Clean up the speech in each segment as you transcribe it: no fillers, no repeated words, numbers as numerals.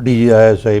DGISI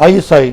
ISI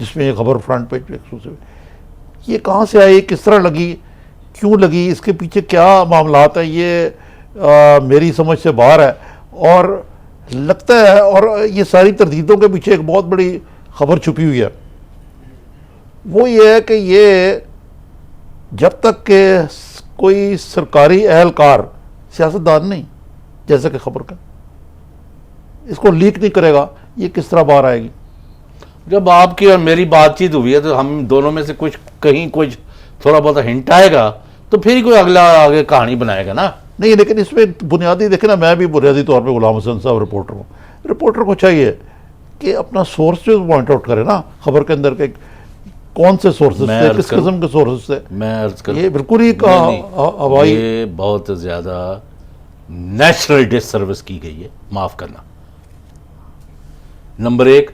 جس میں یہ خبر فرنٹ پیج پہ ایکسکلوسیو ہے. یہ کہاں سے آئی, کس طرح لگی, کیوں لگی, اس کے پیچھے کیا معاملات ہیں, یہ میری سمجھ سے باہر ہے. اور لگتا ہے, اور یہ ساری تردیدوں کے پیچھے ایک بہت بڑی خبر چھپی ہوئی ہے, وہ یہ ہے کہ یہ جب تک کہ کوئی سرکاری اہلکار, سیاستدان نہیں جیسا کہ خبر کا, اس کو لیک نہیں کرے گا, یہ کس طرح باہر آئے گی. جب آپ کی اور میری بات چیت ہوئی ہے تو ہم دونوں میں سے کچھ تھوڑا بہت ہنٹ آئے گا تو پھر ہی کوئی اگلا آگے کہانی بنائے گا نا. نہیں, لیکن اس میں بنیادی دیکھیں نا, میں بھی بنیادی طور پہ غلام حسن صاحب رپورٹر ہوں. رپورٹر کو چاہیے کہ اپنا سورس جو پوائنٹ آؤٹ کرے نا خبر کے اندر, کے کون سے سورسز تھے, کس قسم کے سورسز تھے. میں عرض کروں, یہ بالکل ہی ہوائی, یہ بہت زیادہ نیشنل ڈس سروس کی گئی ہے, معاف کرنا. نمبر 1,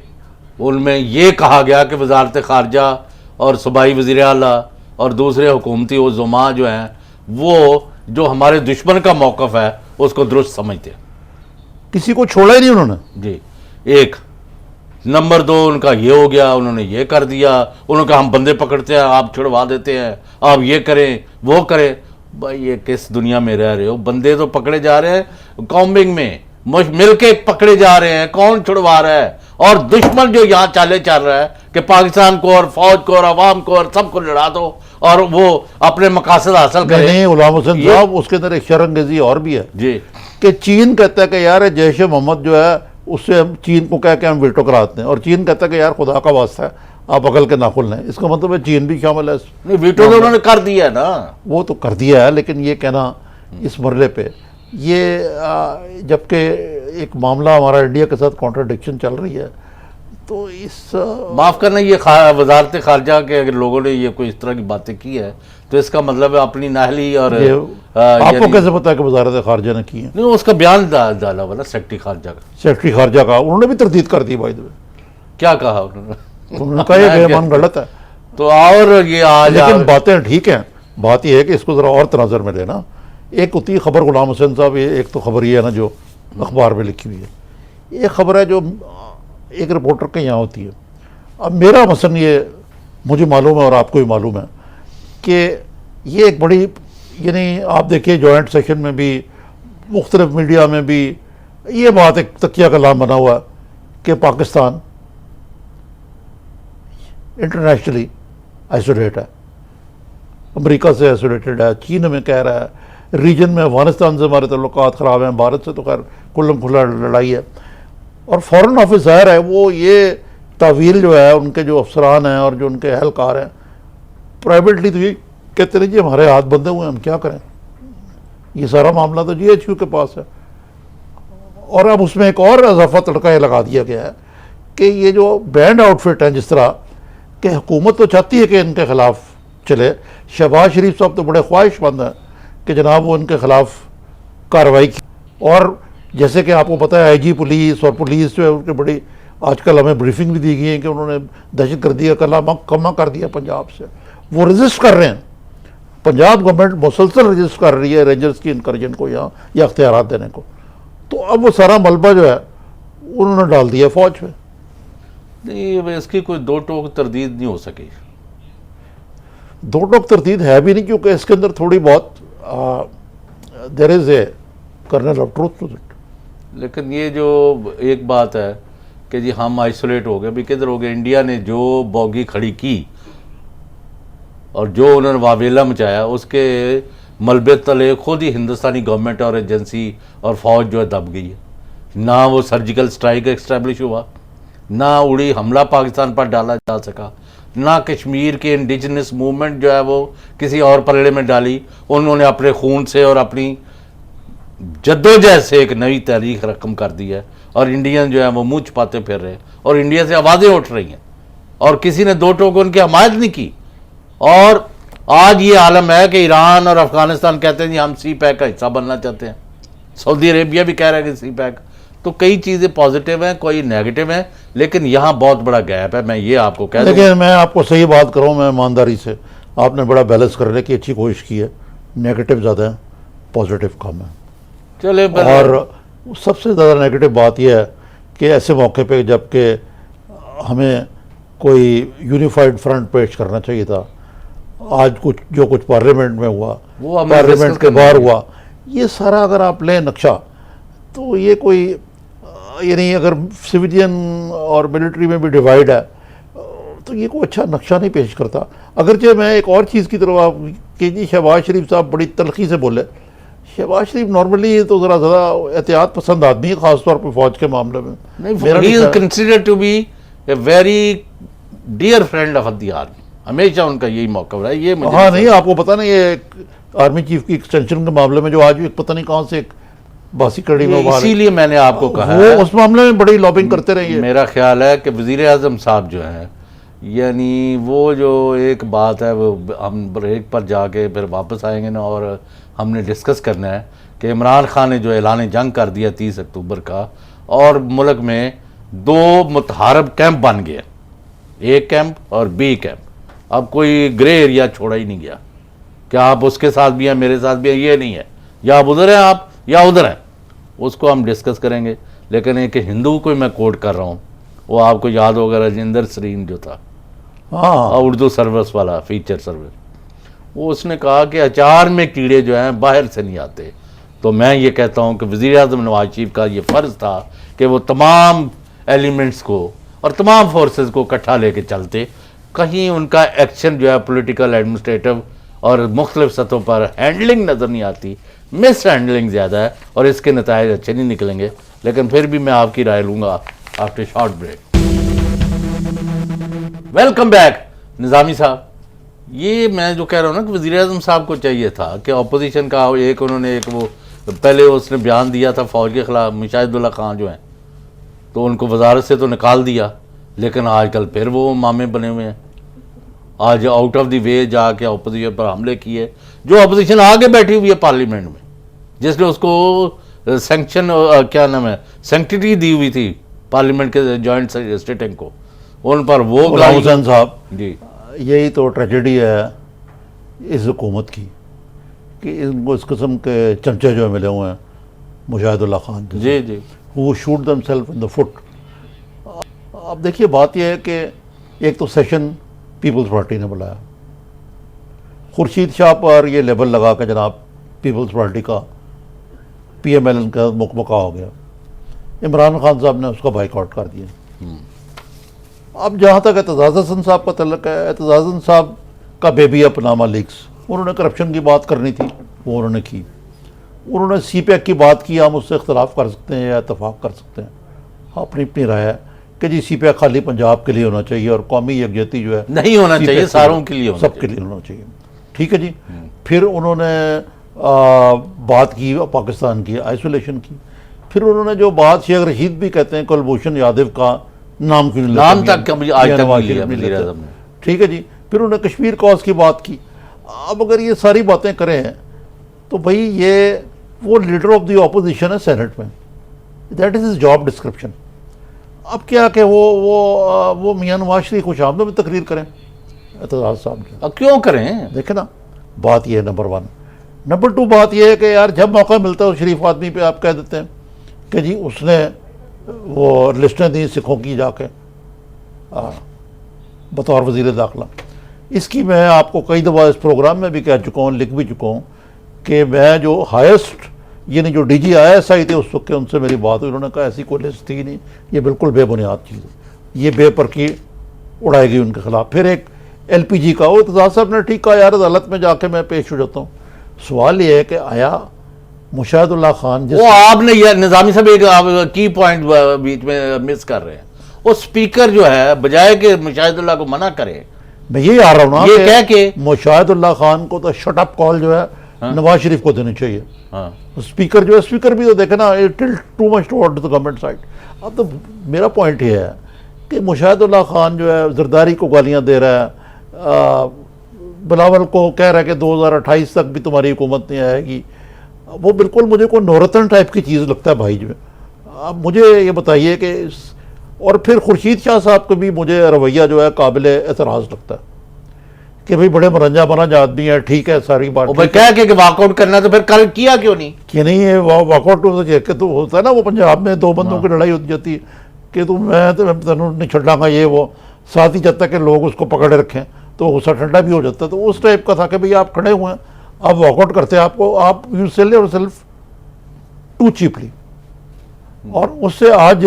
ان میں یہ کہا گیا کہ وزارت خارجہ اور صوبائی وزیر اعلیٰ اور دوسرے حکومتی عظماء جو ہیں وہ جو ہمارے دشمن کا موقف ہے اس کو درست سمجھتے ہیں. کسی کو چھوڑا ہی نہیں انہوں نے. جی, 1. نمبر 2, ان کا یہ ہو گیا, انہوں نے یہ کر دیا, انہوں نے کہا ہم بندے پکڑتے ہیں, آپ چھڑوا دیتے ہیں, آپ یہ کریں وہ کریں. بھائی یہ کس دنیا میں رہ رہے ہو, بندے تو پکڑے جا رہے ہیں کامبنگ میں, مل کے پکڑے جا رہے ہیں, کون چھڑوا رہا ہے. اور دشمن جو یہاں چالے چل رہا ہے کہ پاکستان کو اور فوج کو اور عوام کو اور سب کو لڑا دو اور وہ اپنے مقاصد حاصل کرے. نہیں غلام حسن صاحب, اس کے اندر ایک شرانگیزی اور بھی ہے جی, کہ چین کہتا ہے کہ یار جیش محمد جو ہے اس سے ہم چین کو کہہ کے ہم ویٹو کراتے ہیں, اور چین کہتا ہے کہ یار خدا کا واسطہ ہے آپ عقل کے ناخن لیں. اس کا مطلب ہے چین بھی شامل ہے. نہیں, ویٹو تو انہوں نے کر دیا نا. وہ تو کر دیا ہے, لیکن یہ کہنا اس مرحلے پہ, یہ جبکہ ایک معاملہ ہمارا انڈیا کے ساتھ کانٹرڈکشن چل رہی ہے, تو اس معاف کرنا, یہ وزارت خارجہ کے اگر لوگوں نے یہ کوئی اس طرح کی باتیں کی ہے تو اس کا مطلب ہے اپنی نااہلی. اور آپ کو کیسے پتا ہے کہ وزارت خارجہ نے کی ہے؟ نہیں, اس کا بیان ڈالا ہوا نا سیکرٹری خارجہ کا. سیکرٹری خارجہ کا انہوں نے بھی تردید کر دی. بھائی کیا کہا انہوں نے کہا یہ بیان غلط ہے. تو اور یہ آج لیکن باتیں ٹھیک ہیں. بات یہ ہے کہ اس کو ذرا اور تناظر میں لینا. ایک ہوتی ہے خبر غلام حسین صاحب, ایک تو خبر یہ ہے نا جو اخبار میں لکھی ہوئی ہے, ایک خبر ہے جو ایک رپورٹر کے یہاں ہوتی ہے. اب میرا مثلا یہ مجھے معلوم ہے اور آپ کو بھی معلوم ہے کہ یہ ایک بڑی, یعنی آپ دیکھیے جوائنٹ سیشن میں بھی مختلف میڈیا میں بھی یہ بات ایک تکیہ کلام بنا ہوا ہے کہ پاکستان انٹرنیشنلی آئسولیٹ ہے, امریکہ سے آئسولیٹڈ ہے, چین میں کہہ رہا ہے, ریجن میں افغانستان سے ہمارے تعلقات خراب ہیں, بھارت سے تو خیر کھلم کھلا لڑائی ہے. اور فورن آفس ظاہر ہے وہ یہ تعویل جو ہے ان کے جو افسران ہیں اور جو ان کے اہلکار ہیں پرائیویٹلی تو یہ کہتے ہیں جی ہمارے ہاتھ بندھے ہوئے ہیں, ہم کیا کریں, یہ سارا معاملہ تو جی ایچ کیو کے پاس ہے. اور اب اس میں ایک اور اضافہ تڑکا یہ لگا دیا گیا ہے کہ یہ جو بینڈ آؤٹ فٹ ہیں, جس طرح کہ حکومت تو چاہتی ہے کہ ان کے خلاف چلے, شہباز شریف صاحب تو بڑے خواہش مند ہیں کہ جناب وہ ان کے خلاف کارروائی کی. اور جیسے کہ آپ کو پتہ ہے آئی جی پولیس اور پولیس جو ہے ان کے بڑی آج کل ہمیں بریفنگ بھی دی گئی ہے کہ انہوں نے دہشت گردی کا کلمہ کما کر دیا پنجاب سے, وہ رجسٹ کر رہے ہیں. پنجاب گورنمنٹ مسلسل رجسٹ کر رہی ہے رینجرز کی انکرجن کو یہاں یا اختیارات دینے کو. تو اب وہ سارا ملبہ جو ہے انہوں نے ڈال دیا فوج پہ. نہیں, اس کی کوئی دو ٹوک تردید نہیں ہو سکی. دو ٹوک تردید ہے بھی نہیں, کیونکہ اس کے اندر تھوڑی بہت دیر is a kernel of truth to it. لیکن یہ جو ایک بات ہے کہ جی ہم آئسولیٹ ہو گئے, بھی کدھر ہو گئے. انڈیا نے جو بوگی کھڑی کی اور جو انہوں نے واویلا مچایا اس کے ملبے تلے خود ہی ہندوستانی گورنمنٹ اور ایجنسی اور فوج جو ہے دب گئی ہے. نہ وہ سرجیکل سٹرائک اسٹیبلش ہوا, نہ اڑی حملہ پاکستان پر ڈالا جا سکا, نہ کشمیر کے انڈیجنس موومنٹ جو ہے وہ کسی اور پلڑے میں ڈالی. انہوں نے اپنے خون سے اور اپنی جدوجہد سے ایک نئی تاریخ رقم کر دی ہے, اور انڈین جو ہے وہ منہ چھپاتے پھر رہے ہیں, اور انڈیا سے آوازیں اٹھ رہی ہیں, اور کسی نے دو ٹوک ان کی حمایت نہیں کی. اور آج یہ عالم ہے کہ ایران اور افغانستان کہتے ہیں جی ہم سی پیک کا حصہ بننا چاہتے ہیں, سعودی عربیہ بھی کہہ رہا ہے کہ سی پیک. تو کئی چیزیں پازیٹیو ہیں, کوئی نیگیٹو ہیں, لیکن یہاں بہت بڑا گیپ ہے. میں یہ آپ کو کہہ دوں, لیکن میں آپ کو صحیح بات کروں, میں ایمانداری سے, آپ نے بڑا بیلنس کرنے کی اچھی کوشش کی ہے. نیگیٹو زیادہ ہیں, پازیٹیو کم ہے. چلے. اور سب سے زیادہ نیگیٹو بات یہ ہے کہ ایسے موقع پہ جب کہ ہمیں کوئی یونیفائڈ فرنٹ پیش کرنا چاہیے تھا. آج کچھ پارلیمنٹ میں ہوا, وہ ہم پارلیمنٹ کے باہر ہوا, یہ سارا اگر آپ لیں نقشہ تو یہ کوئی یعنی اگر سویلین اور ملٹری میں بھی ڈیوائڈ ہے تو یہ کوئی اچھا نقشہ نہیں پیش کرتا. اگرچہ میں ایک اور چیز کی طرف آپ کہ جی شہباز شریف صاحب بڑی تلخی سے بولے. شہباز شریف نارملی تو ذرا احتیاط پسند آدمی ہے, خاص طور پہ فوج کے معاملے میں. He is considered to be a very dear friend of the army. ہمیشہ ان کا یہی موقع رہا ہے. یہ ہاں نہیں, آپ کو پتہ نہیں یہ آرمی چیف کی ایکسٹینشن کے معاملے میں جو آج بھی پتہ نہیں کہاں سے ایک باسی کڑی میں اسی لیے میں نے آپ کو کہا وہ اس معاملے میں بڑی لابنگ کرتے رہے. میرا خیال ہے کہ وزیر اعظم صاحب جو ہیں, یعنی وہ جو ایک بات ہے وہ ہم بریک پر جا کے پھر واپس آئیں گے نا, اور ہم نے ڈسکس کرنا ہے کہ عمران خان نے جو اعلان جنگ کر دیا 30 اکتوبر کا, اور ملک میں 2 متحارب کیمپ بن گئے, اے کیمپ اور بی کیمپ. اب کوئی گرے ایریا چھوڑا ہی نہیں گیا کہ آپ اس کے ساتھ بھی ہیں میرے ساتھ بھی ہیں, یہ نہیں ہے, یا آپ ادھر ہیں آپ یا ادھر ہیں. اس کو ہم ڈسکس کریں گے. لیکن ایک ہندو کو میں کوٹ کر رہا ہوں, وہ آپ کو یاد ہوگا راجندر سرین جو تھا, اردو سروس والا فیچر سروس, وہ اس نے کہا کہ اچار میں کیڑے جو ہیں باہر سے نہیں آتے. تو میں یہ کہتا ہوں کہ وزیر اعظم نواز شریف کا یہ فرض تھا کہ وہ تمام ایلیمنٹس کو اور تمام فورسز کو اکٹھا لے کے چلتے. کہیں ان کا ایکشن جو ہے پولیٹیکل ایڈمنسٹریٹو اور مختلف سطحوں پر ہینڈلنگ نظر نہیں آتی, مس ہینڈلنگ زیادہ ہے, اور اس کے نتائج اچھے نہیں نکلیں گے. لیکن پھر بھی میں آپ کی رائے لوں گا after short break. Welcome back Nizami sahib. یہ میں جو کہہ رہا ہوں نا کہ وزیر اعظم صاحب کو چاہیے تھا کہ اپوزیشن کا انہوں نے وہ پہلے اس نے بیان دیا تھا فوج کے خلاف, مشاہد اللہ خان جو ہیں, تو ان کو وزارت سے تو نکال دیا, لیکن آج کل پھر وہ مامے بنے ہوئے ہیں. آج آؤٹ آف دی وے جا کے اپوزیشن پر حملے کیے, جو اپوزیشن آگے بیٹھی ہوئی ہے پارلیمنٹ میں, جس نے اس کو سینکشن کیا نام ہے سینکٹیٹی دی ہوئی تھی پارلیمنٹ کے جوائنٹ سٹنگ کو, ان پر وہ غلام حسین صاحب. جی یہی تو ٹریجڈی ہے اس حکومت کی کہ ان کو اس قسم کے چمچے جو ملے ہوئے ہیں مشاہد اللہ خان کے, جی جی, وہ shoot them self in the foot. اب دیکھیے بات یہ ہے کہ ایک تو سیشن پیپلز پارٹی نے بلایا, خورشید شاہ پر یہ لیبل لگا کہ جناب پیپلز پارٹی کا پی ایم ایل این کا مکمکہ ہو گیا. عمران خان صاحب نے اس کا بائیک آؤٹ کر دیا. اب جہاں تک اعتزاز حسن صاحب کا تعلق ہے, اعتزاز حسن صاحب کا بیبی اپنامہ لیکس, انہوں نے کرپشن کی بات کرنی تھی, وہ انہوں نے کی. انہوں نے سی پیک کی بات کی, ہم اس سے اختلاف کر سکتے ہیں یا اتفاق کر سکتے ہیں, اپنی اپنی رائے ہے کہ جی سی پیک خالی پنجاب کے لیے ہونا چاہیے اور قومی یکجہتی جو ہے نہیں ہونا چاہیے, ساروں کے لیے, سب کے لیے ہونا چاہیے. ٹھیک ہے جی. پھر انہوں نے بات کی پاکستان کی آئسولیشن کی. پھر انہوں نے جو بات شیخ رشید بھی کہتے ہیں کلبھوشن یادو کا نام کیوں نہیں نام تک آج تک نہیں لیا وزیر اعظم نے. ٹھیک ہے جی. پھر انہوں نے کشمیر کاز کی بات کی. اب اگر یہ ساری باتیں کریں تو بھائی یہ وہ لیڈر آف دی اپوزیشن ہے سینٹ میں, that is his job description. اب کیا کہ وہ میاں نواز شریف خوش آمدید میں تقریر کریں اعتزاز صاحب کی. اب کیوں کریں؟ دیکھیں نا, بات یہ ہے نمبر 1. نمبر 2 بات یہ ہے کہ یار جب موقع ملتا ہے اس شریف آدمی پہ آپ کہہ دیتے ہیں کہ جی اس نے وہ لسٹیں دی سکھوں کی جا کے بطور وزیر داخلہ. اس کی میں آپ کو کئی دفعہ اس پروگرام میں بھی کہہ چکا ہوں, لکھ بھی چکا ہوں کہ میں جو ہائیسٹ یعنی جو D G I S I تھے اس وقت ان سے میری بات ہوئی, انہوں نے کہا ایسی کوئی لسٹ تھی نہیں, یہ بالکل بے بنیاد چیز ہے, یہ بے پر کی اڑائی گئی ان کے خلاف. پھر ایک ایل پی جی کا, وہ اعتزاز صاحب نے ٹھیک کہا یار عدالت میں جا کے میں پیش ہو جاتا ہوں. سوال یہ ہے کہ آیا مشاہد اللہ خان وہ آپ نے یہ نظامی صاحب ایک کی پوائنٹ بیچ میں مس کر رہے ہیں, وہ سپیکر جو ہے بجائے کہ مشاہد اللہ کو منع کرے, میں یہی آ رہا ہوں نا, یہ کہہ کے مشاہد اللہ خان کو تو شٹ اپ کال جو ہے نواز شریف کو دینی چاہیے. اسپیکر جو ہے, اسپیکر بھی تو دیکھیں نا, too much toward the government side. اب تو میرا پوائنٹ یہ ہے کہ مشاہد اللہ خان جو ہے زرداری کو گالیاں دے رہا ہے, بلاول کو کہہ رہا ہے کہ 2028 تک بھی تمہاری حکومت نہیں آئے گی. وہ بالکل مجھے کوئی نورتن ٹائپ کی چیز لگتا ہے بھائی جو. اب مجھے یہ بتائیے کہ اور پھر خورشید شاہ صاحب کو بھی مجھے رویہ جو ہے قابل اعتراض لگتا ہے کہ بھئی بڑے مرنجا مرنجا آدمی ہے, ٹھیک ہے ساری بات کہہ کے واک آؤٹ کرنا, تو پھر کل کیا کیوں نہیں کہ نہیں ہے واک آؤٹ تو ہوتا ہے نا, وہ پنجاب میں 2 بندوں کی لڑائی ہوتی جاتی ہے کہ میں تینوں نہیں چھڈاں گا یہ وہ. ساتھ ہی جب تک کہ لوگ اس کو پکڑے رکھیں تو غصہ ٹھنڈا بھی ہو جاتا ہے. تو اس ٹائپ کا تھا کہ بھئی آپ کھڑے ہوئے ہیں, آپ واک آؤٹ کرتے ہیں, آپ you sell yourself too cheaply. اور اس سے آج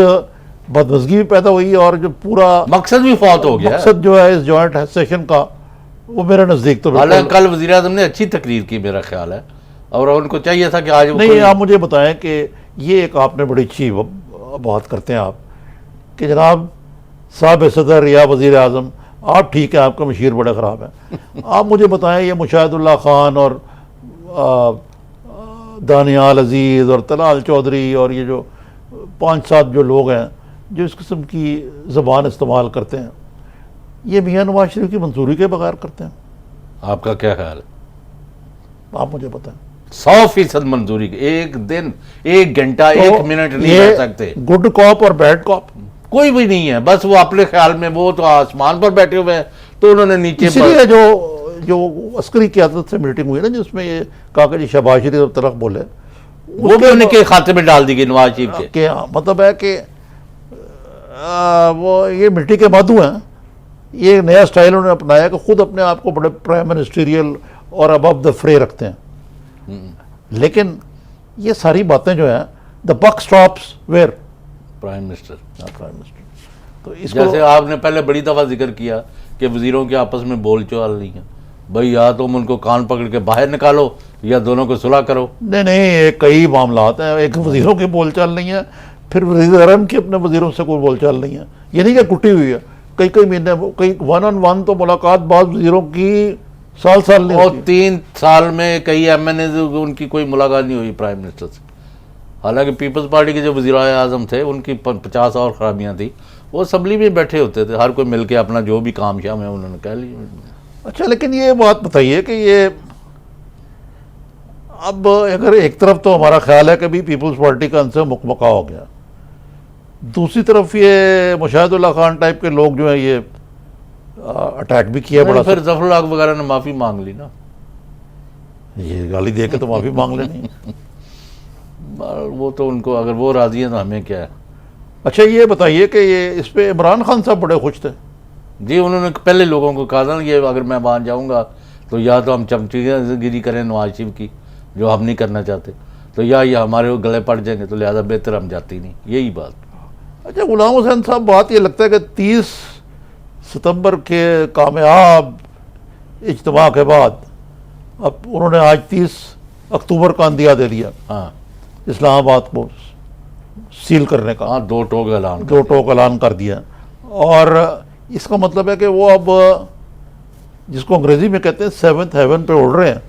بدمزگی بھی پیدا ہوئی, اور جو پورا مقصد بھی فوت ہو گیا. مقصد جو ہے اس جوائنٹ سیشن کا, وہ میرے نزدیک تو حالانکہ کل وزیر اعظم نے اچھی تقریر کی میرا خیال ہے, اور ان کو چاہیے تھا کہ آج نہیں. آپ مجھے بتائیں کہ یہ ایک آپ نے بڑی اچھی بات کرتے ہیں آپ کہ جناب صاحب صدر یا وزیر اعظم آپ ٹھیک ہیں, آپ کا مشیر بڑے خراب ہیں. آپ مجھے بتائیں یہ مشاہد اللہ خان اور دانیال عزیز اور طلال چودھری اور یہ جو 5-7 جو لوگ ہیں جو اس قسم کی زبان استعمال کرتے ہیں, یہ میاں نواز شریف کی منظوری کے بغیر کرتے ہیں. آپ کا کیا خیال ہے؟ آپ مجھے بتائیں. 100% منظوری کی, ایک دن 1 گھنٹہ 1 منٹ نہیں رہ سکتے. گڈ کاپ اور بیڈ کاپ کوئی بھی نہیں ہے, بس وہ اپنے خیال میں, وہ تو آسمان پر بیٹھے ہوئے ہیں تو انہوں نے نیچے اسی لیے جو عسکری قیادت سے میٹنگ ہوئی نا جس میں یہ کہا کہ جی شہباز شریف اور تلخ بولے, وہ بھی ان کے کھاتے میں ڈال دی گئی نواز شریف کے. کہ مطلب ہے کہ وہ یہ مٹی کے مادھو ہیں. یہ نیا سٹائل انہوں نے اپنایا کہ خود اپنے آپ کو بڑے پرائم منسٹریل اور ابو دا فرے رکھتے ہیں. لیکن یہ ساری باتیں جو ہیں دا بک سٹاپس ویئر پرائم منسٹر. تو اس جیسے آپ نے پہلے بڑی دفعہ ذکر کیا کہ وزیروں کے آپس میں بول چال نہیں ہے, بھئی یا تم ان کو کان پکڑ کے باہر نکالو یا دونوں کو صلح کرو. نہیں, کئی معاملات ہیں. ایک وزیروں کی بول چال نہیں ہے, پھر وزیر اعظم کی اپنے وزیروں سے کوئی بول چال نہیں ہے. یہ نہیں کہ کٹی ہوئی ہے, کئی مہینے, کئی 1-on-1 تو ملاقات بعض وزیروں کی سال نہیں اور ہوتی. 3 سال میں کئی ایم این اے ان کی کوئی ملاقات نہیں ہوئی پرائم منسٹر سے. حالانکہ پیپلز پارٹی کے جو وزیر اعظم تھے ان کی 50 اور خرابیاں تھیں, وہ اسمبلی میں بیٹھے ہوتے تھے, ہر کوئی مل کے اپنا جو بھی کام شام ہے انہوں نے کہہ لی. اچھا, لیکن یہ بات بتائیے کہ یہ اب اگر ایک طرف تو ہمارا خیال ہے کہ بھی پیپلز پارٹی کا ان سے مکمکا ہو گیا, دوسری طرف یہ مشاہد اللہ خان ٹائپ کے لوگ جو ہیں یہ اٹیک بھی کیا بڑا. پھر ظفر اللہ وغیرہ نے معافی مانگ لی نا, یہ گالی دے کے تو معافی مانگ لینی. وہ تو ان کو, اگر وہ راضی ہیں تو ہمیں کیا ہے. اچھا, یہ بتائیے کہ یہ اس پہ عمران خان صاحب بڑے خوش تھے. جی, انہوں نے پہلے لوگوں کو کہا تھا یہ اگر میں وہاں جاؤں گا تو یا تو ہم چمچیاں گیری کریں نواز شریف کی جو ہم نہیں کرنا چاہتے, تو یا یہ ہمارے گلے پڑ جائیں گے, تو لہذا بہتر ہم جاتی نہیں. یہی بات. اچھا, غلام حسین صاحب, بات یہ لگتا ہے کہ 30 ستمبر کے کامیاب اجتماع کے بعد اب انہوں نے آج 30 اکتوبر کا اندیا دے دیا ہاں, اسلام آباد کو سیل کرنے کا. ہاں, 2 ٹوک اعلان کر دیا. اور اس کا مطلب ہے کہ وہ اب جس کو انگریزی میں کہتے ہیں 7th ہیون پہ اڑ رہے ہیں,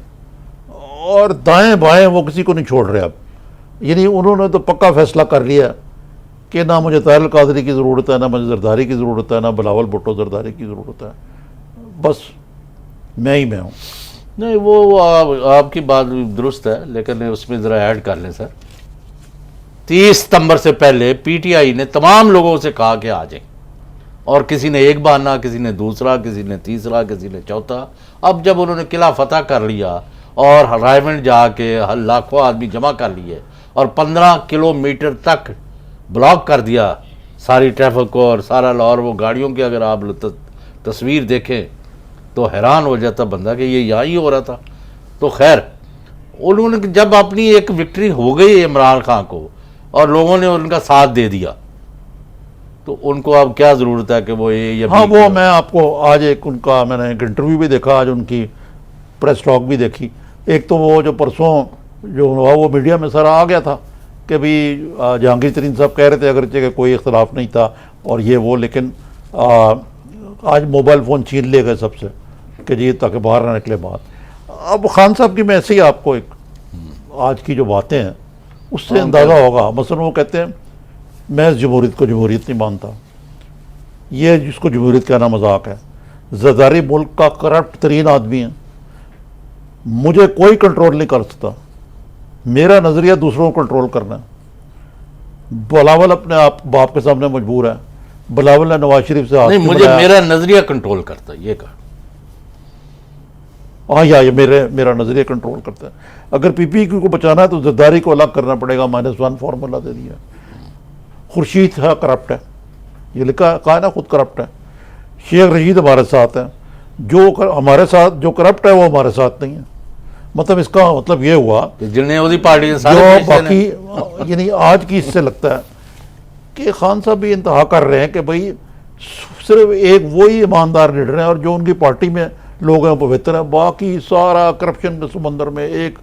اور دائیں بائیں وہ کسی کو نہیں چھوڑ رہے اب. یعنی انہوں نے تو پکا فیصلہ کر لیا کہ نہ مجھے طاہر القادری کی ضرورت ہے, نہ مجھے زرداری کی ضرورت ہے, نہ بلاول بھٹو زرداری کی ضرورت ہے, بس میں ہی میں ہوں. نہیں, وہ آپ کی بات درست ہے, لیکن اس میں ذرا ایڈ کر لیں سر. 30 ستمبر سے پہلے پی ٹی آئی نے تمام لوگوں سے کہا کہ آ جائیں, اور کسی نے ایک بہانہ, کسی نے دوسرا, کسی نے تیسرا, کسی نے چوتھا. اب جب انہوں نے قلعہ فتح کر لیا اور رائمنڈ جا کے لاکھوں آدمی جمع کر لیے اور 15 کلومیٹر تک بلاک کر دیا ساری ٹریفک کو اور سارا لاہور, وہ گاڑیوں کی اگر آپ تصویر دیکھیں تو حیران ہو جاتا بندہ کہ یہ یہاں ہی ہو رہا تھا. تو خیر, انہوں نے جب اپنی ایک وکٹری ہو گئی عمران خان کو اور لوگوں نے ان کا ساتھ دے دیا, تو ان کو اب کیا ضرورت ہے کہ وہ یہ ہاں, وہ میں آپ کو آج ایک ان کا میں نے ایک انٹرویو بھی دیکھا, آج ان کی پریس ٹاک بھی دیکھی. ایک تو وہ جو پرسوں جو وہ میڈیا میں سر آ گیا تھا کہ بھی جہانگیر ترین صاحب کہہ رہے تھے اگرچہ کہ کوئی اختلاف نہیں تھا اور یہ وہ, لیکن آج موبائل فون چھین لے گئے سب سے کہ جی تاکہ باہر نہ نکلے بات. اب خان صاحب کی میں ایسے ہی آپ کو ایک آج کی جو باتیں ہیں اس سے اندازہ ہوگا. مثلا وہ کہتے ہیں میں اس جمہوریت کو جمہوریت نہیں مانتا, یہ جس کو جمہوریت کہنا مذاق ہے. زرداری ملک کا کرپٹ ترین آدمی ہے, مجھے کوئی کنٹرول نہیں کر سکتا, میرا نظریہ دوسروں کو کنٹرول کرنا ہے. بلاول اپنے آپ باپ کے سامنے مجبور ہے, بلاول نے نواز شریف سے نہیں, مجھے میرا نظریہ کنٹرول کرتا ہے, یہ کہا. ہاں, یہ میرا نظریہ کنٹرول کرتا ہے. اگر پی پی کو بچانا ہے تو زرداری کو الگ کرنا پڑے گا, -1 فارمولا دے دیا. خورشید ہے کرپٹ ہے, یہ لکھا کہا نا خود کرپٹ ہے. شیخ رشید ہمارے ساتھ ہیں، ہمارے ساتھ جو کرپٹ ہے وہ ہمارے ساتھ نہیں ہے. مطلب اس کا مطلب یہ ہوا جنہیں پارٹی جو باقی یعنی آج کی اس سے لگتا ہے کہ خان صاحب بھی انتہا کر رہے ہیں کہ بھائی صرف ایک وہی ایماندار لیڈر ہیں اور جو ان کی پارٹی میں لوگ ہیں وہ بہتر ہیں، باقی سارا کرپشن کے سمندر میں ایک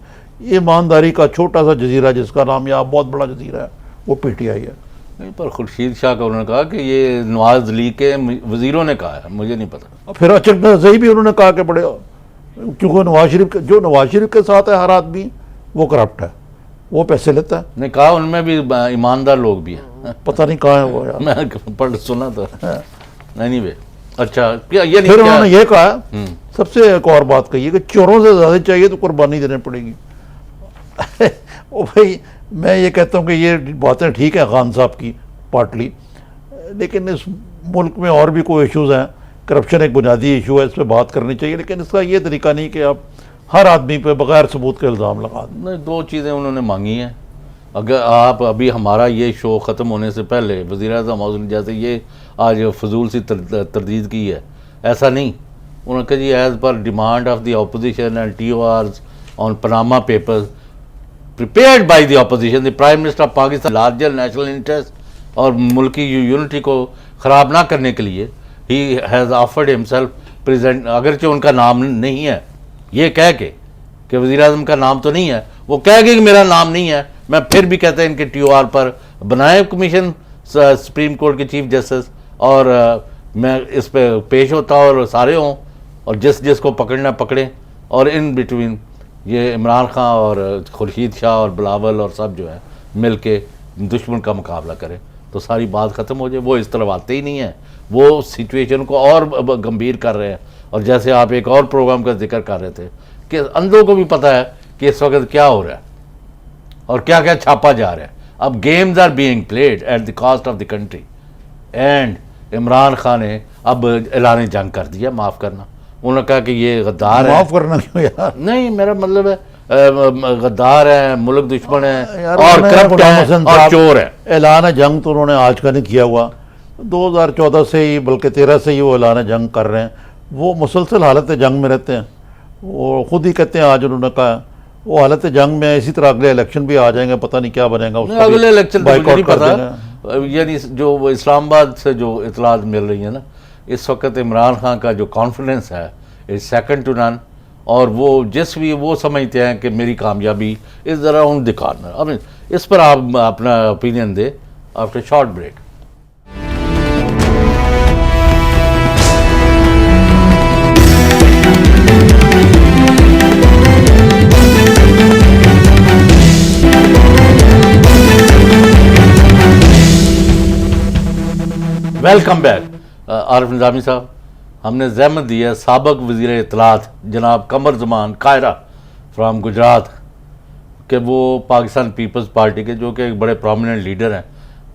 ایمانداری کا چھوٹا سا جزیرہ جس کا نام یہاں بہت بڑا جزیرہ ہے وہ پی ٹی آئی ہے. نہیں، پر خورشید شاہ کا انہوں نے کہا کہ یہ نواز لیگ کے وزیروں نے کہا ہے، مجھے نہیں پتا. پھر اچک بھی انہوں نے کہا کہ بڑے کیونکہ جو نواز شریف کے ساتھ ہے ہر آدمی وہ کرپٹ ہے، وہ پیسے لیتا ہے. نے کہا ان میں بھی ایماندار لوگ بھی ہیں. پتہ نہیں کہاں ہے وہ یار. میں پڑھ سنا تھا. اینی وے اچھا یہ پھر انہوں نے یہ کہا سب سے ایک اور بات کہی ہے کہ چوروں سے زیادہ چاہیے تو قربانی دینے پڑے گی. وہ بھائی میں یہ کہتا ہوں کہ یہ باتیں ٹھیک ہیں خان صاحب کی پارٹلی، لیکن اس ملک میں اور بھی کوئی ایشوز ہیں. کرپشن ایک بنیادی ایشو ہے، اس پہ بات کرنی چاہیے، لیکن اس کا یہ طریقہ نہیں کہ آپ ہر آدمی پہ بغیر ثبوت کے الزام لگا دیں. نہیں، دو چیزیں انہوں نے مانگی ہیں. اگر آپ ابھی ہمارا یہ شو ختم ہونے سے پہلے وزیر اعظم ہاؤس نے جیسے یہ آج فضول سی تردید کی ہے، ایسا نہیں. انہوں نے کہا جی as per demand of the opposition and T O Rs on Panama papers prepared by the opposition, the Prime Minister of Pakistan, larger national interest اور ملکی یونٹی کو خراب نہ کرنے کے لیے he has offered himself present. اگرچہ ان کا نام نہیں ہے، یہ کہہ کے کہ وزیر اعظم کا نام تو نہیں ہے، وہ کہہ کے کہ میرا نام نہیں ہے، میں پھر بھی کہتا ہیں ان کے ٹی او آر پر بنائے کمیشن سپریم کورٹ کے چیف جسٹس، اور میں اس پہ پیش ہوتا ہوں اور سارے ہوں، اور جس کو پکڑنا پکڑیں، اور ان بٹوین یہ عمران خان اور خورشید شاہ اور بلاول اور سب جو ہے مل کے دشمن کا مقابلہ کریں تو ساری بات ختم ہو جائے. وہ اس طرف آتے ہی نہیں ہیں، وہ سچویشن کو اور گمبھیر کر رہے ہیں. اور جیسے آپ ایک اور پروگرام کا ذکر کر رہے تھے کہ اندروں کو بھی پتہ ہے کہ اس وقت کیا ہو رہا ہے اور کیا کیا چھاپا جا رہا ہے. اب games are being played at the cost of the country, and Imran Khan نے اب اعلان جنگ کر دیا. معاف کرنا، انہوں نے کہا کہ یہ غدار ہے. معاف کرنا کیوں یار؟ نہیں، میرا مطلب ہے غدار ہیں، ملک دشمن ہیں یار اور کرپٹ ہیں اور چور ہیں. اعلان جنگ تو انہوں نے آج کا نہیں کیا ہوا، 2014 سے ہی بلکہ 13 سے ہی وہ اعلان جنگ کر رہے ہیں. وہ مسلسل حالت جنگ میں رہتے ہیں. وہ خود ہی کہتے ہیں، آج انہوں نے کہا وہ حالت جنگ میں اسی طرح اگلے الیکشن بھی آ جائیں گے، پتہ نہیں کیا بنے گا. اگلے الیکشن نہیں پتا. یعنی جو اسلام آباد سے جو اطلاعات مل رہی ہیں نا، اس وقت عمران خان کا جو کانفیڈنس ہے از سیکنڈ ٹو نن، اور وہ وہ سمجھتے ہیں کہ میری کامیابی اس ذرا ان دکھانا. اب اس پر آپ اپنا اوپینین دیں after short break. Welcome back. Arif Nizami sahib, ہم نے زحمت دی ہے سابق وزیر اطلاعات جناب قمر زمان قاہرہ فرام گجرات کہ وہ پاکستان پیپلز پارٹی کے جو کہ ایک بڑے پرومیننٹ لیڈر ہیں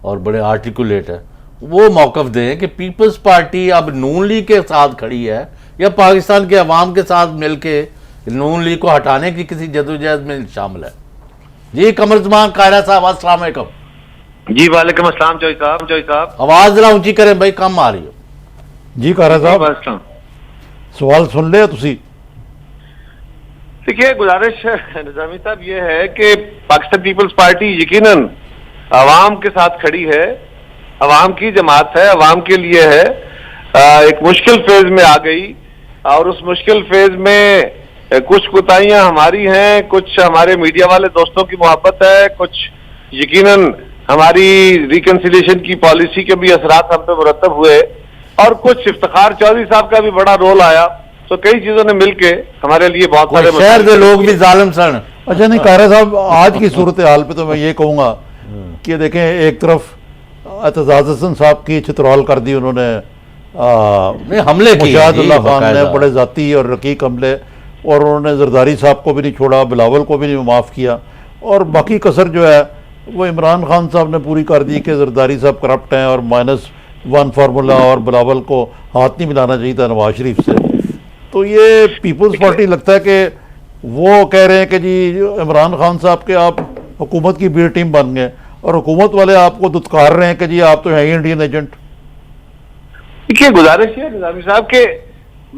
اور بڑے آرٹیکولیٹ ہیں، وہ موقف دیں کہ پیپلز پارٹی اب نون لیگ کے ساتھ کھڑی ہے یا پاکستان کے عوام کے ساتھ مل کے نون لیگ کو ہٹانے کی کسی جدوجہد میں شامل ہے. جی قمر زمان قاہرہ صاحب، السلام علیکم. جی وعلیکم السلام جوئی صاحب. آواز ذرا اونچی کریں بھائی، کم آ رہی ہو. جی قاہرہ صاحب، سوال سن لے تسی. دیکھیے گزارش نظامی صاحب یہ ہے کہ پاکستان پیپلز پارٹی یقیناً عوام کے ساتھ کھڑی ہے، عوام کی جماعت ہے، عوام کے لیے ہے. ایک مشکل فیز میں آ گئی اور اس مشکل فیز میں کچھ کوتاہیاں ہماری ہیں، کچھ ہمارے میڈیا والے دوستوں کی محبت ہے، کچھ یقیناً ہماری ریکنسیلیشن کی پالیسی کے بھی اثرات ہم پہ مرتب ہوئے، اور کچھ افتخار چودھری صاحب کا بھی بڑا رول آیا. تو کئی چیزوں نے مل کے ہمارے لیے بہت سارے شہر دے لوگ بھی ظالم سن. اچھا نہیں قاہرہ صاحب، آج کی صورتحال پہ تو میں یہ کہوں گا کہ دیکھیں، ایک طرف اعتزاز حسن صاحب کی چترال کر دی انہوں نے، حملے کیے مشاہد اللہ خان نے بڑے ذاتی اور رقیق حملے، اور انہوں نے زرداری صاحب کو بھی نہیں چھوڑا، بلاول کو بھی نہیں معاف کیا، اور باقی کسر جو ہے وہ عمران خان صاحب نے پوری کر دی کہ زرداری صاحب کرپٹ ہیں اور -1 فارمولا، اور بلاول کو ہاتھ نہیں ملانا چاہیے تھا نواز شریف سے. تو یہ پیپلز پارٹی لگتا ہے کہ وہ کہہ رہے ہیں کہ جی عمران خان صاحب کے آپ حکومت کی بی ٹیم بن گئے، اور حکومت والے آپ کو دتکار رہے ہیں کہ جی آپ تو ہیں ہی انڈین ایجنٹ. دیکھیے گزارش ہے نظامی صاحب کہ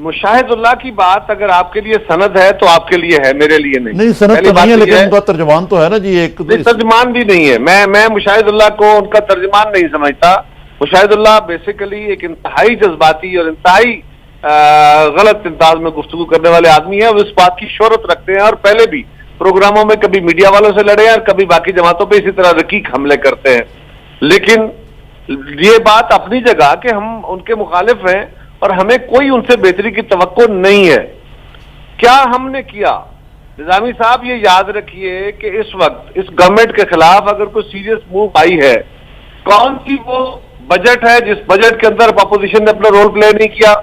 مشاہد اللہ کی بات اگر آپ کے لیے سند ہے تو آپ کے لیے ہے، میرے لیے نہیں. سند پہلی تو بات نہیں ہے، یہ لیکن ان کا ترجمان تو ہے نا جی. ایک ترجمان بھی نہیں ہے. میں مشاہد اللہ کو ان کا ترجمان نہیں سمجھتا. مشاہد اللہ بیسیکلی ایک انتہائی جذباتی اور انتہائی غلط انداز میں گفتگو کرنے والے آدمی ہیں. وہ اس بات کی شہرت رکھتے ہیں اور پہلے بھی پروگراموں میں کبھی میڈیا والوں سے لڑے ہیں اور کبھی باقی جماعتوں پہ اسی طرح رقیق حملے کرتے ہیں. لیکن یہ بات اپنی جگہ کہ ہم ان کے مخالف ہیں اور ہمیں کوئی ان سے بہتری کی توقع نہیں ہے. کیا ہم نے کیا نظامی صاحب؟ یہ یاد رکھیے کہ اس وقت اس گورنمنٹ کے خلاف اگر کوئی سیریس موو آئی ہے، کون سی وہ بجٹ ہے جس بجٹ کے اندر اپوزیشن نے اپنا رول پلے نہیں کیا؟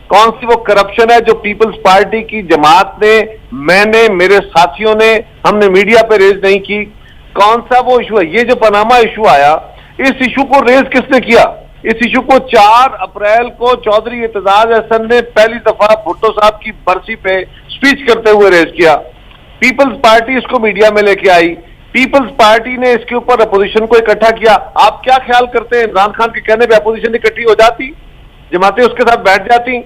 کون سی وہ کرپشن ہے جو پیپلز پارٹی کی جماعت نے، میں نے، میرے ساتھیوں نے، ہم نے میڈیا پہ ریز نہیں کی؟ کون سا وہ ایشو ہے؟ یہ جو پاناما ایشو آیا، اس ایشو کو ریز کس نے کیا؟ اس ایشو کو 4 اپریل کو چودھری اعتزاز احسن نے پہلی دفعہ بھٹو صاحب کی برسی پہ سپیچ کرتے ہوئے ریز کیا. پیپلز پارٹی اس کو میڈیا میں لے کے آئی، پیپلز پارٹی نے اس کے اوپر اپوزیشن کو اکٹھا کیا. آپ کیا خیال کرتے ہیں عمران خان کے کہنے پہ اپوزیشن اکٹھی ہو جاتی، جماعتیں اس کے ساتھ بیٹھ جاتی؟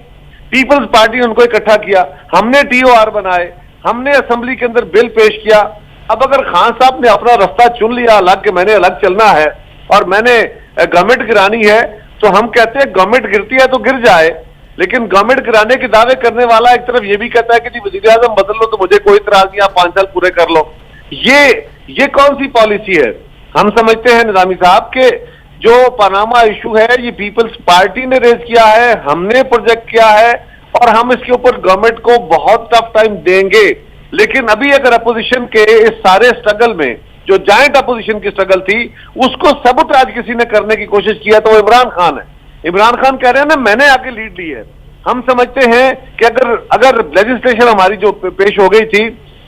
پیپلز پارٹی نے ان کو اکٹھا کیا، ہم نے TOR بنائے، ہم نے اسمبلی کے اندر بل پیش کیا. اب اگر خان صاحب نے اپنا رستہ چن لیا الگ کہ میں نے الگ چلنا ہے اور میں نے گورنمنٹ گرانی ہے، تو ہم کہتے ہیں گورنمنٹ گرتی ہے تو گر جائے. لیکن گورنمنٹ گرانے کے دعوے کرنے والا ایک طرف یہ بھی کہتا ہے کہ جی وزیر اعظم بدل لو تو مجھے کوئی اعتراض نہیں، آپ 5 سال پورے کر لو. یہ کون سی پالیسی ہے؟ ہم سمجھتے ہیں نظامی صاحب کہ جو پاناما ایشو ہے یہ پیپلز پارٹی نے ریز کیا ہے، ہم نے پروجیکٹ کیا ہے اور ہم اس کے اوپر گورنمنٹ کو بہت ٹف ٹائم دیں گے. لیکن ابھی اگر اپوزیشن کے اس سارے سٹرگل میں جو جائنٹ اپوزیشن کی سٹرگل تھی اس کو سبوٹاج کسی نے کرنے کی کوشش کیا تو وہ عمران خان ہے. عمران خان کہہ رہے ہیں نا میں نے آگے لیڈ لی ہے. ہم سمجھتے ہیں کہ اگر لیجسلیشن ہماری جو پیش ہو گئی تھی،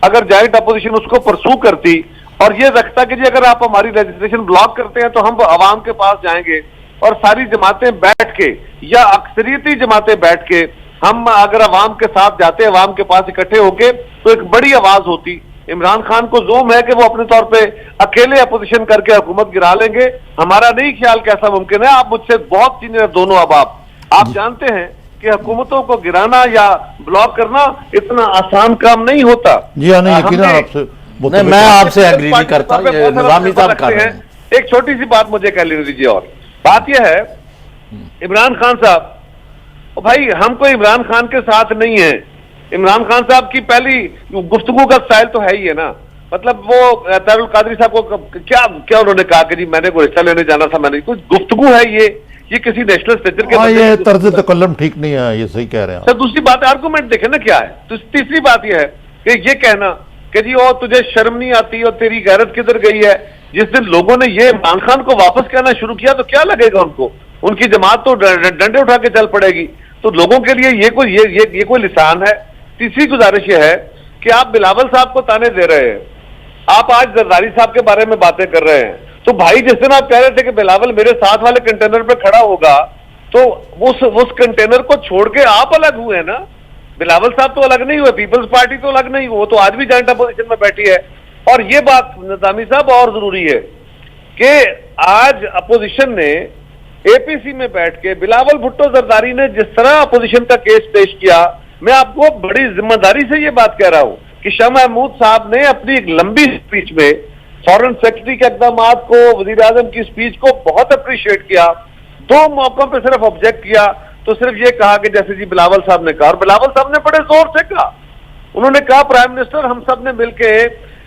اگر جائنٹ اپوزیشن اس کو پرسو کرتی اور یہ رکھتا کہ جی اگر آپ ہماری لیجسلیشن بلاک کرتے ہیں تو ہم عوام کے پاس جائیں گے اور ساری جماعتیں بیٹھ کے یا اکثریتی جماعتیں بیٹھ کے ہم اگر عوام کے ساتھ جاتے، عوام کے پاس اکٹھے ہو کے، تو ایک بڑی آواز ہوتی. عمران خان کو زوم ہے کہ وہ اپنے طور پہ اکیلے اپوزیشن کر کے حکومت گرا لیں گے. ہمارا نہیں خیال کیسا ممکن ہے. آپ مجھ سے بہت سینئر دونوں آپ جانتے ہیں کہ حکومتوں کو گرانا یا بلاک کرنا اتنا آسان کام نہیں ہوتا. جی ہاں، نہیں یقینا آپ سے میں آپ سے ایگری نہیں کرتا. نظامی صاحب کر رہے ہیں. ایک چھوٹی سی بات مجھے کہہ لینے دیجیے. اور بات یہ ہے عمران خان صاحب، بھائی ہم کوئی عمران خان کے ساتھ نہیں ہیں. عمران خان صاحب کی پہلی گفتگو کا سٹائل تو ہے ہی ہے نا. مطلب وہ طاہر القادری صاحب کو کیا انہوں نے کہا کہ جی میں نے کوئی حصہ لینے جانا تھا، میں نے کچھ گفتگو ہے یہ کسی نیشنل اسٹیچر کے یہ طرز تکلم ٹھیک نہیں ہے، یہ صحیح کہہ رہے ہیں. سر دوسری بات آرگومنٹ دیکھیں نا کیا ہے. تیسری بات یہ ہے کہ یہ کہنا کہ جی تجھے شرم نہیں آتی اور تیری غیرت کدھر گئی ہے. جس دن لوگوں نے یہ عمران خان کو واپس کہنا شروع کیا تو کیا لگے گا ان کو؟ ان کی جماعت تو ڈنڈے اٹھا کے چل پڑے گی. تو لوگوں کے لیے یہ کوئی لسان ہے؟ تیسری گزارش یہ ہے کہ آپ بلاول صاحب کو تانے دے رہے ہیں، آپ آج زرداری صاحب کے بارے میں باتیں کر رہے ہیں. تو بھائی جس دن آپ کہہ رہے تھے کہ بلاول میرے ساتھ والے کنٹینر پہ کھڑا ہوگا تو اس کنٹینر کو چھوڑ کے آپ الگ ہوئے نا. بلاول صاحب تو الگ نہیں ہوئے، پیپلز پارٹی تو الگ نہیں ہوئے، تو آج بھی جوائنٹ اپوزیشن میں بیٹھی ہے. اور یہ بات نظامی صاحب اور ضروری ہے کہ آج اپوزیشن نے APC میں بیٹھ کے بلاول بھٹو زرداری نے جس طرح اپوزیشن کا کیس پیش کیا، میں آپ کو بڑی ذمہ داری سے یہ بات کہہ رہا ہوں کہ شاہ محمود صاحب نے اپنی ایک لمبی سپیچ میں فارن سیکرٹری کے اقدامات کو، وزیر اعظم کی سپیچ کو بہت اپریشیٹ کیا. 2 موقعوں پہ صرف آبجیکٹ کیا تو صرف یہ کہا کہ جیسے جی بلاول صاحب نے کہا، اور بلاول صاحب نے بڑے زور سے کہا. انہوں نے کہا پرائم منسٹر ہم سب نے مل کے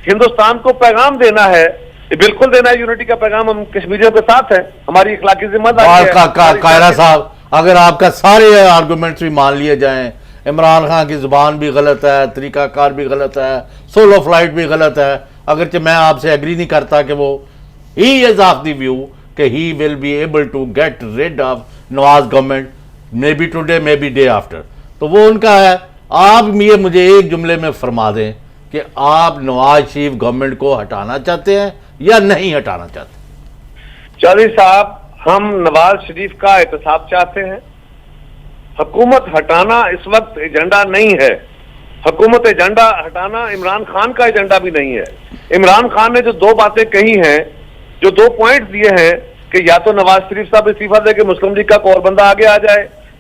ہندوستان کو پیغام دینا ہے، بالکل دینا ہے، یونٹی کا پیغام ہم کشمیریوں کے ساتھ ہیں، ہماری اخلاقی ذمہ داری ہے. قاہرہ صاحب اگر آپ کا سارے آرگومنٹس بھی مان لیے جائیں، عمران خان کی زبان بھی غلط ہے، طریقہ کار بھی غلط ہے، سولو فلائٹ بھی غلط ہے، اگرچہ میں آپ سے ایگری نہیں کرتا کہ وہ ہی از آف دی ویو کہ he will be able to get rid of Nawaz government maybe today maybe day after. تو وہ ان کا ہے. آپ مجھے ایک جملے میں فرما دیں کہ آپ نواز شریف گورنمنٹ کو ہٹانا چاہتے ہیں یا نہیں ہٹانا چاہتے؟ چودھری صاحب ہم نواز شریف کا احتساب چاہتے ہیں. حکومت ہٹانا اس وقت ایجنڈا نہیں ہے. حکومت ایجنڈا ہٹانا عمران خان کا ایجنڈا بھی نہیں ہے. عمران خان نے جو 2 باتیں کہی ہیں، جو 2 پوائنٹ دیے ہیں کہ یا تو نواز شریف صاحب استعفیٰ دے کے مسلم لیگ کا کوئی اور بندہ آگے آ جائے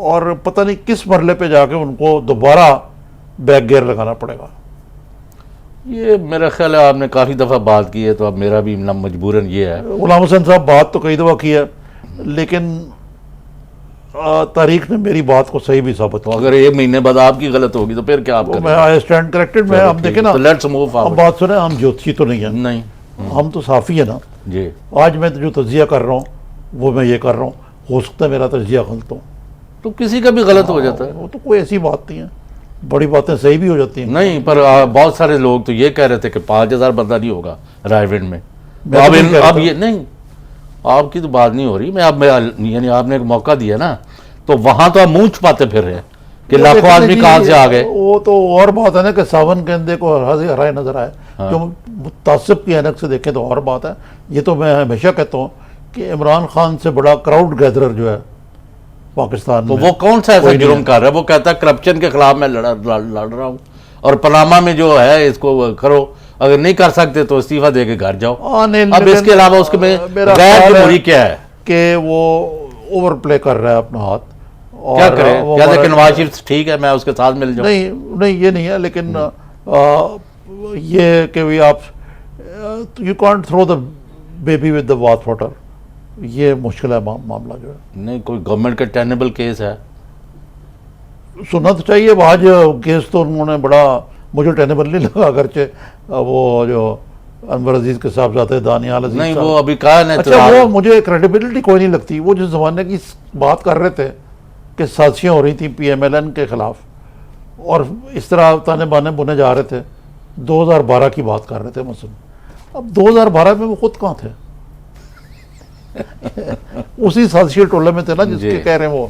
اور پتہ نہیں کس مرحلے پہ جا کے ان کو دوبارہ بیک گیئر لگانا پڑے گا. یہ میرا خیال ہے آپ نے کافی دفعہ بات کی ہے تو اب میرا بھی مجبوراً یہ ہے. غلام حسین صاحب بات تو کئی دفعہ کی ہے لیکن تاریخ نے میری بات کو صحیح بھی ثابت تو کیا. اگر ایک مہینے بعد آپ کی غلط ہوگی تو پھر کیا آپ کریں؟ میں آئی اسٹینڈ کریکٹڈ. میں ہم دیکھیں نا, لیٹس موو اب فارورڈ. بات سنیں, ہم جوتشی تو نہیں ہیں, نہیں ہم تو صحافی ہیں نا. جی آج میں جو تجزیہ کر رہا ہوں وہ میں یہ کر رہا ہوں, ہو سکتا ہے میرا تجزیہ غلط ہو, تو کسی کا بھی غلط ہو جاتا ہے. وہ تو کوئی ایسی بات نہیں ہے, بڑی باتیں صحیح بھی ہو جاتی ہیں. نہیں پر بہت سارے لوگ تو یہ کہہ رہے تھے کہ 5,000 بندہ نہیں ہوگا رائے ونڈ میں. میں تو نہیں کہہ رہا اب تھا. یہ نہیں, آپ کی تو بات نہیں ہو رہی. میں اب یعنی آپ نے ایک موقع دیا نا, تو وہاں تو آپ منہ چھپاتے پھر رہے ہیں کہ وہ لاکھوں دیکھیں آدمی جی, کہاں سے آ گئے. وہ تو اور بات ہے نا کہ ساون گیندے کو ہرائے نظر آئے. جو متعصب کی اینک سے دیکھیں تو اور بات ہے. یہ تو میں ہمیشہ کہتا ہوں کہ عمران خان سے بڑا کراؤڈ گیدرر جو ہے پاکستان تو میں, وہ کون سا ایسا کوئی نہیں جرم ہے. کر رہا ہے؟ وہ کہتا ہے کرپشن کے خلاف میں لڑ رہا ہوں, اور پاناما میں جو ہے اس کو کرو, اگر نہیں کر سکتے تو استعفیٰ دے کے گھر جاؤ. اب اس کے علاوہ اس کے میں میرا غیر خیال جمہوری کیا ہے کہ وہ اوور پلے کر رہا ہے اپنا ہاتھ. کیا اور کرے؟ وہ کیا ہمارا- کہ نواز شریف ٹھیک ہے میں اس کے ساتھ مل جاؤں. نہیں یہ نہیں ہے, لیکن یہ کہ آپ you can't through the baby with the bath water, یہ مشکل ہے معاملہ جو ہے. نہیں کوئی گورنمنٹ کا ٹینیبل کیس ہے؟ سننا تو چاہیے. آج کیس تو انہوں نے بڑا, مجھے ٹینیبل نہیں لگا اگرچہ وہ جو انور عزیز کے صاحبزادے دانیال عزیز نہیں صاحب. وہ ابھی کہا نا اچھا وہ مجھے کریڈیبلٹی کوئی نہیں لگتی. وہ جس زمانے کی بات کر رہے تھے کہ سازشیں ہو رہی تھیں پی ایم ایل این کے خلاف اور اس طرح تانے بانے بنے جا رہے تھے, 2012 کی بات کر رہے تھے مثلا. اب 2012 میں وہ خود کہاں تھے؟ اسی سازشی ٹولے میں تھے نا جس کے کہہ رہے ہیں وہ.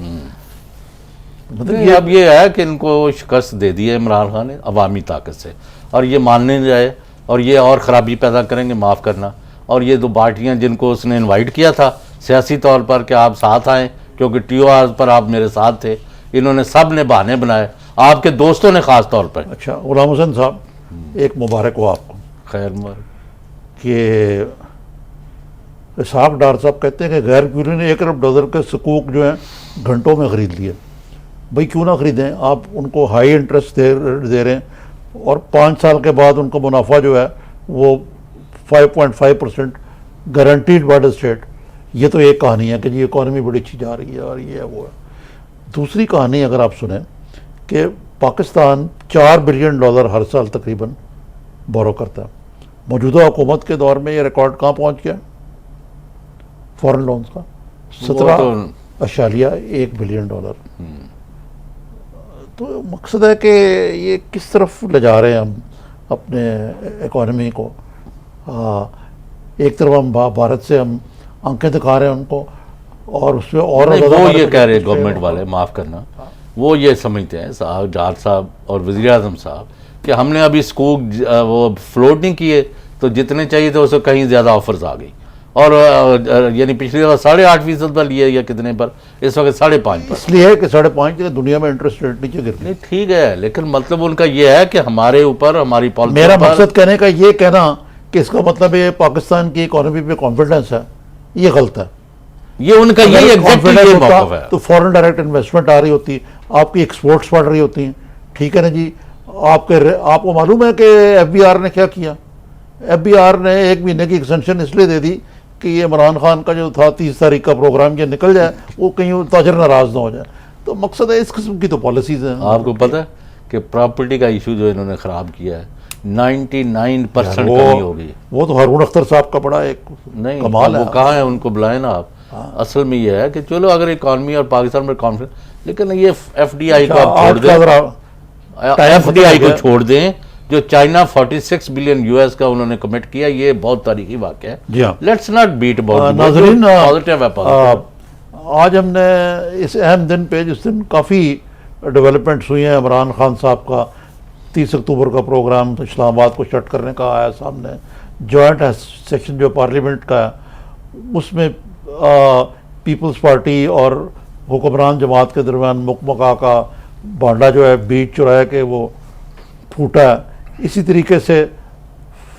مطلب یہ اب یہ ہے کہ ان کو شکست دے دی ہے عمران خان نے عوامی طاقت سے, اور یہ ماننے نہیں جائے اور یہ اور خرابی پیدا کریں گے, معاف کرنا. اور یہ دو پارٹیاں جن کو اس نے انوائٹ کیا تھا سیاسی طور پر کہ آپ ساتھ آئیں کیونکہ ٹی او آر پر آپ میرے ساتھ تھے, انہوں نے سب نے بہانے بنائے, آپ کے دوستوں نے خاص طور پر. اچھا غلام حسین صاحب, ایک مبارک ہو آپ کو خیر مبارک. کہ اسحاق ڈار صاحب کہتے ہیں کہ غیر پوری نے 1 ارب ڈالر کے سکوک جو ہیں گھنٹوں میں خرید لیے. بھئی کیوں نہ خریدیں, آپ ان کو ہائی انٹرسٹ دے رہے ہیں اور 5 سال کے بعد ان کا منافع جو ہے وہ 5.5% گارنٹیڈ بائی دا اسٹیٹ. یہ تو ایک کہانی ہے کہ جی اکانومی بڑی اچھی جا رہی ہے اور یہ ہے وہ ہے. دوسری کہانی اگر آپ سنیں کہ پاکستان $4 بلین ہر سال تقریباً بورو کرتا ہے. موجودہ حکومت کے دور میں یہ ریکارڈ کہاں پہنچ گیا فورن لونز کا؟ $17.1 بلین. تو مقصد ہے کہ یہ کس طرف لے جا رہے ہیں ہم اپنے اکانومی کو. ایک طرف ہم بھارت سے ہم آنکھیں دکھا رہے ہیں ان کو, اور اس میں اور وہ یہ کہہ رہے گورنمنٹ والے, معاف کرنا, وہ یہ سمجھتے ہیں صاحب ڈار صاحب اور وزیر اعظم صاحب کہ ہم نے ابھی سکوک وہ فلوٹ نہیں کیے تو جتنے چاہیے تھے اسے کہیں زیادہ آفرز آ گئی, اور یعنی پچھلی دفعہ 8.5% پر لیے یا کتنے پر, اس وقت 5.5 پر. اس لیے کہ 5.5 دنیا میں انٹرسٹ ریٹ نیچے گر نہیں ٹھیک ہے, لیکن مطلب ان کا یہ ہے کہ ہمارے اوپر ہماری پالیسی. میرا مقصد کہنے کا یہ کہنا کہ اس کا مطلب یہ پاکستان کی اکانومی پہ کانفیڈنس ہے, یہ غلط ہے. یہ ان کا یہی ایگزیکٹلی موقف ہے. تو فورن ڈائریکٹ انویسٹمنٹ آ رہی ہوتی, آپ کی ایکسپورٹس بڑھ رہی ہوتی ہیں, ٹھیک ہے نا جی. آپ کو معلوم ہے کہ ایف بی آر نے کیا کیا؟ ایف بی آر نے 1 مہینے کی ایکسٹینشن اس لیے دے دی کہ یہ عمران خان کا جو تھا 30 تاریخ کا پروگرام یہ نکل جائے, وہ کہیں تاجر ناراض نہ ہو جائے. تو مقصد ہے اس قسم کی تو پالیسیز ہیں. آپ کو پتہ ہے کہ پراپرٹی کا ایشو جو انہوں نے خراب کیا ہے 99% کمی ہو گئی. وہ تو ہارون اختر صاحب کا بڑا ایک کمال ہے. وہ کہاں ہے, ان کو بلائیں نا آپ. اصل میں یہ ہے کہ چلو اگر اکانومی اور پاکستان میں کانفیڈنس, لیکن یہ ایف ڈی آئی کو چھوڑ دیں, ایف ڈی آئی کو چھوڑ دیں جو چائنا 46 بلین US کا انہوں نے کمٹ کیا, یہ بہت تاریخی واقعہ ہے. جی ہاں, لیٹس ناٹ بیٹ اباؤٹ. ناظرین پازیٹیو ہے. آج ہم نے اس اہم دن پہ, جس دن کافی ڈیولپمنٹس ہوئی ہیں, عمران خان صاحب کا 30 اکتوبر کا پروگرام اسلام آباد کو شٹ کرنے کا آیا سامنے, جوائنٹ سیشن جو پارلیمنٹ کا ہے اس میں پیپلز پارٹی اور حکمران جماعت کے درمیان مکمکا کا بانڈا جو ہے بیچ چرایا کہ وہ پھوٹا ہے. اسی طریقے سے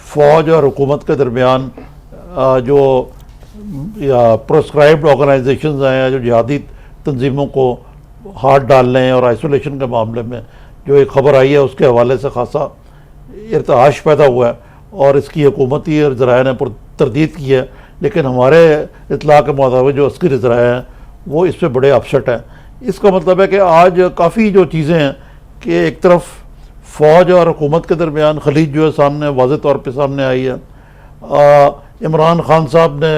فوج اور حکومت کے درمیان جو پروسکرائبڈ آرگنائزیشنز ہیں, جو جہادی تنظیموں کو ہاتھ ڈالنے اور آئسولیشن کے معاملے میں جو ایک خبر آئی ہے اس کے حوالے سے خاصا ارتعاش پیدا ہوا ہے اور اس کی حکومتی اور ذرائع نے تردید کی ہے، لیکن ہمارے اطلاع کے مطابق جو عسکری ذرائع ہیں وہ اس پہ بڑے اپسٹ ہیں۔ اس کا مطلب ہے کہ آج کافی جو چیزیں ہیں کہ ایک طرف فوج اور حکومت کے درمیان خلیج جو ہے سامنے واضح طور پہ سامنے آئی ہے، عمران خان صاحب نے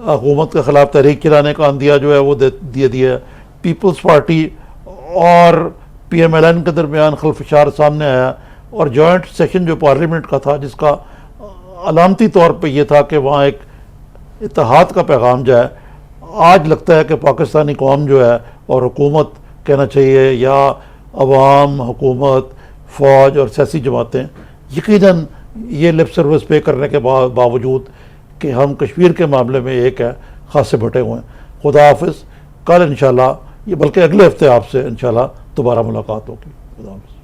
حکومت کے خلاف تحریک چلانے کا عندیہ جو ہے وہ دے دیا ہے، پیپلز پارٹی اور پی ایم ایل این کے درمیان خلفشار سامنے آیا، اور جوائنٹ سیشن جو پارلیمنٹ کا تھا جس کا علامتی طور پہ یہ تھا کہ وہاں ایک اتحاد کا پیغام جائے، آج لگتا ہے کہ پاکستانی قوم جو ہے اور حکومت کہنا چاہیے یا عوام، حکومت، فوج اور سیاسی جماعتیں یقیناً یہ لپ سروس پے کرنے کے باوجود کہ ہم کشمیر کے معاملے میں ایک ہے، خاصے بٹے ہوئے ہیں۔ خدا حافظ، کل انشاءاللہ یہ بلکہ اگلے ہفتے آپ سے انشاءاللہ دوبارہ ملاقات ہوگی۔ خدا حافظ۔